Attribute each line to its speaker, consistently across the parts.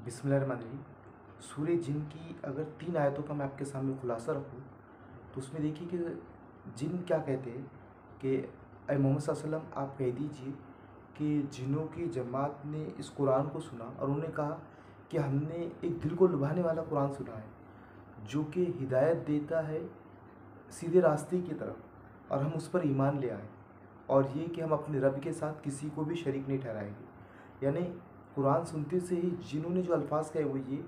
Speaker 1: बिस्मिल्लाहिर्रहमानिर्रहीम। सूरह जिन की अगर 3 आयतों का मैं आपके सामने खुलासा रखूँ तो उसमें देखिए कि जिन क्या कहते हैं कि ऐ मोहम्मद सल्लल्लाहु अलैहि वसल्लम आप कह दीजिए कि जिन्नों की जमात ने इस कुरान को सुना और उन्होंने कहा कि हमने एक दिल को लुभाने वाला कुरान सुना है जो कि हिदायत देता है सीधे रास्ते की तरफ, और हम उस पर ईमान ले आए, और ये कि हम अपने रब के साथ किसी को भी शरीक नहीं ठहराएंगे। यानी कुरान सुनते से ही जिन्होंने जो अल्फाज कहे वो ये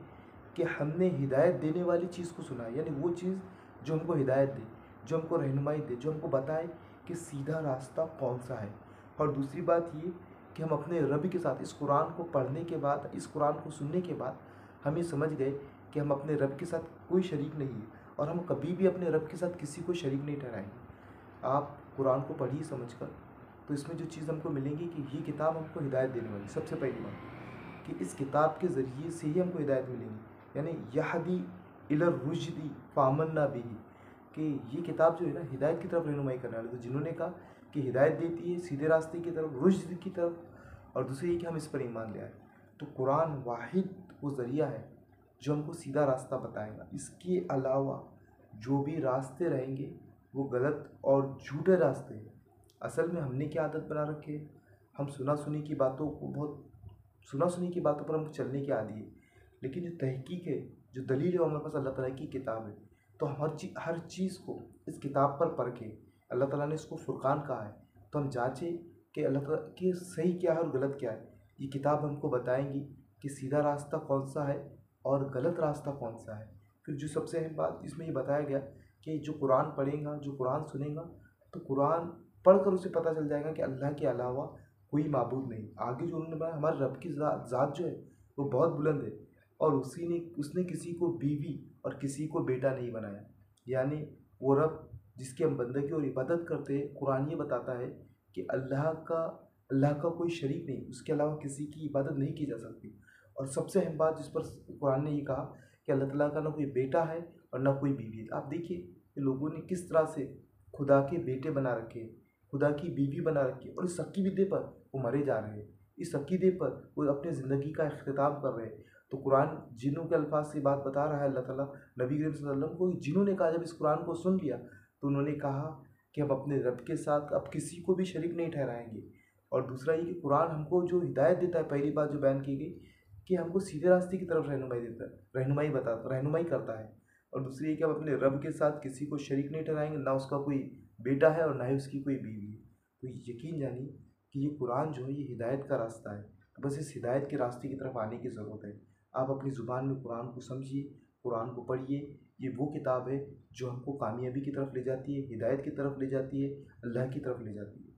Speaker 1: कि हमने हिदायत देने वाली चीज़ को सुना है, यानी वो चीज़ जो हमको हिदायत दे, जो हमको रहनुमाई दे, जो हमको बताए कि सीधा रास्ता कौन सा है। और दूसरी बात ये कि हम अपने रब के साथ इस कुरान को पढ़ने के बाद, इस कुरान को सुनने के बाद हम ये समझ गए कि हम अपने रब के साथ कोई शरीक नहीं है, और हम कभी भी अपने रब के साथ किसी को शरीक नहीं ठहराएंगे। आप कुरान को पढ़िए समझकर, तो इसमें जो चीज़ हमको मिलेंगी कि ये किताब हमको हिदायत देने वाली। सबसे पहली बात कि इस किताब के ज़रिए से ही हमको हिदायत मिलेंगी, यानी यहदी इलर रुश्दी फामन्ना बिही, कि ये किताब जो है ना हिदायत की तरफ रहनुमाई करने वाली। तो जिन्होंने कहा कि हिदायत देती है सीधे रास्ते की तरफ, रुश्द की तरफ, और दूसरी ये कि हम इस पर ईमान ले आए। तो कुरान वाहिद वो ज़रिया है जो हमको सीधा रास्ता बताएगा। इसके अलावा जो भी रास्ते रहेंगे वो गलत और झूठे रास्ते हैं। असल में हमने क्या आदत बना रखी है, हम सुना सुनी की बातों पर हम चलने की आदी है, लेकिन जो तहकीक है, जो दलील है, वो हमारे पास अल्लाह ताला की किताब है। तो हम हर चीज़ को इस किताब पर परखें। अल्लाह ताला ने इसको फुरकान कहा है, तो हम जांचें कि अल्लाह ताला कि सही क्या है और गलत क्या है। ये किताब हमको बताएंगी कि सीधा रास्ता कौन सा है और गलत रास्ता कौन सा है। फिर जो सबसे अहम बात इसमें ये बताया गया कि जो कुरान पढ़ेगा, जो कुरान सुनेगा, तो कुरान पढ़कर उसे पता चल जाएगा कि अल्लाह के अलावा कोई माबूद नहीं। आगे जो उन्होंने बताया, हमारे रब की ज़ात जो है वो बहुत बुलंद है, और उसने किसी को बीवी और किसी को बेटा नहीं बनाया। यानी वो रब जिसकी हम बंदगी और इबादत करते हैं, कुरान ये बताता है कि अल्लाह का कोई शरीक नहीं, उसके अलावा किसी की इबादत नहीं की जा सकती। और सबसे अहम बात जिस पर कुरान ने ये कहा कि अल्लाह ताला का ना कोई बेटा है और ना कोई बीवी है। आप देखिए कि लोगों ने किस तरह से खुदा के बेटे बना रखे हैं, खुदा की बीवी बना रखी है, और इस अकीदे पर वो मरे जा रहे हैं, इस अकीदे पर वो अपनी ज़िंदगी का इख्तिताम कर रहे हैं। तो कुरान जिन्हों के अल्फाज से बात बता रहा है अल्लाह ताला नबी करीम सल्लल्लाहु अलैहि वसल्लम को। जिन्होंने कहा, जब इस कुरान को सुन लिया तो उन्होंने कहा कि हम अपने रब के साथ अब किसी को भी शरीक नहीं ठहराएंगे। और दूसरा ये कि कुरान हमको जो हिदायत देता है, पहली बात जो बयान की गई कि हमको सीधे रास्ते की तरफ रहनुमाई देता है, रहनुमाई करता है। और दूसरी ये कि हम अपने रब के साथ किसी को शरीक नहीं ठहराएंगे, ना उसका कोई बेटा है और ना ही उसकी कोई बीवी है। तो यकीन जानिए कि ये कुरान जो है ये हिदायत का रास्ता है। तो बस इस हिदायत के रास्ते की तरफ आने की ज़रूरत है। आप अपनी ज़ुबान में कुरान को समझिए, कुरान को पढ़िए। ये वो किताब है जो हमको कामयाबी की तरफ ले जाती है, हिदायत की तरफ ले जाती है, अल्लाह की तरफ ले जाती है।